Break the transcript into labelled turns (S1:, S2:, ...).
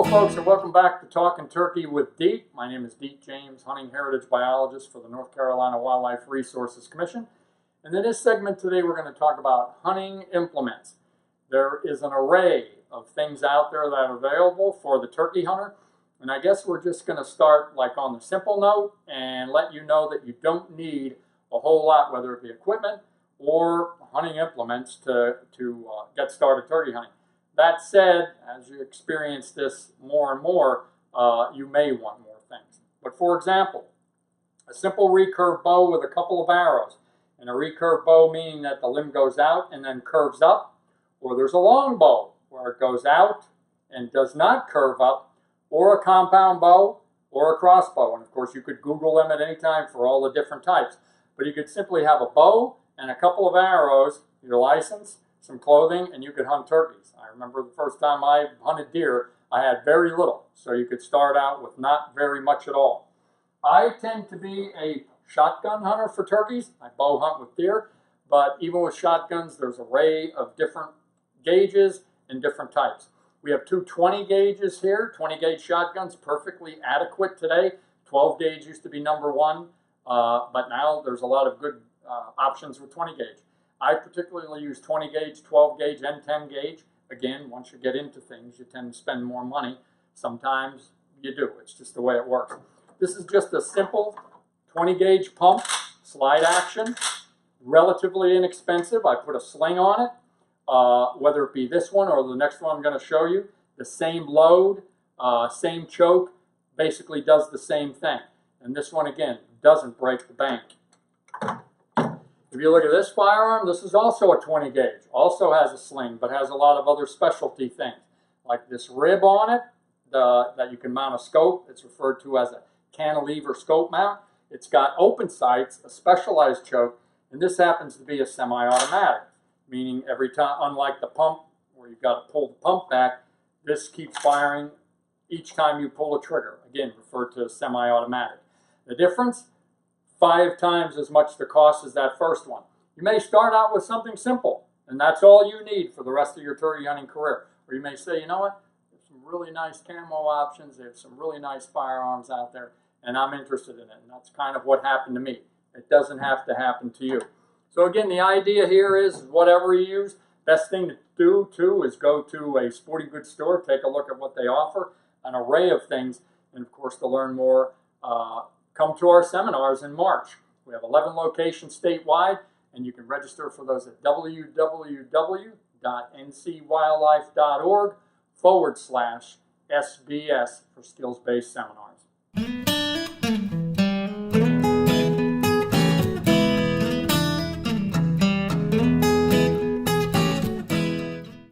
S1: folks, and welcome back to Talking Turkey with Deet. My name is Deet James, Hunting Heritage Biologist for the North Carolina Wildlife Resources Commission. And in this segment today, we're going to talk about hunting implements. There is an array of things out there that are available for the turkey hunter. And I guess we're just going to start like on the simple note and let you know that you don't need a whole lot, whether it be equipment or hunting implements to get started turkey hunting. That said, as you experience this more and more, you may want more things. But for example, a simple recurve bow with a couple of arrows. And a recurve bow meaning that the limb goes out and then curves up. Or there's a long bow where it goes out and does not curve up. Or a compound bow or a crossbow. And of course you could Google them at any time for all the different types. But you could simply have a bow and a couple of arrows, your license, some clothing, and you could hunt turkeys. I remember the first time I hunted deer, I had very little, so you could start out with not very much at all. I tend to be a shotgun hunter for turkeys. I bow hunt with deer, but even with shotguns, there's an array of different gauges and different types. We have two 20 gauges here, 20 gauge shotguns, perfectly adequate today. 12 gauge used to be number one, but now there's a lot of good options with 20 gauge. I particularly use 20 gauge, 12 gauge, and 10 gauge. Again, once you get into things, you tend to spend more money. Sometimes you do. It's just the way it works. This is just a simple 20 gauge pump, slide action, relatively inexpensive. I put a sling on it, whether it be this one or the next one I'm going to show you. The same load, same choke, basically does the same thing. And this one, again, doesn't break the bank. If you look at this firearm, this is also a 20 gauge. Also has a sling, but has a lot of other specialty things. Like this rib on it, that you can mount a scope. It's referred to as a cantilever scope mount. It's got open sights, a specialized choke, and this happens to be a semi-automatic. Meaning every time, unlike the pump, where you've got to pull the pump back, this keeps firing each time you pull a trigger. Again, referred to as semi-automatic. The difference? 5 times as much the cost as that first one. You may start out with something simple, and that's all you need for the rest of your turkey hunting career. Or you may say, you know what, there's some really nice camo options, there's some really nice firearms out there, and I'm interested in it. And that's kind of what happened to me. It doesn't have to happen to you. So again, the idea here is whatever you use, best thing to do too is go to a sporting goods store, take a look at what they offer, an array of things, and of course to learn more, come to our seminars in March. We have 11 locations statewide, and you can register for those at www.ncwildlife.org/SBS for skills-based seminars.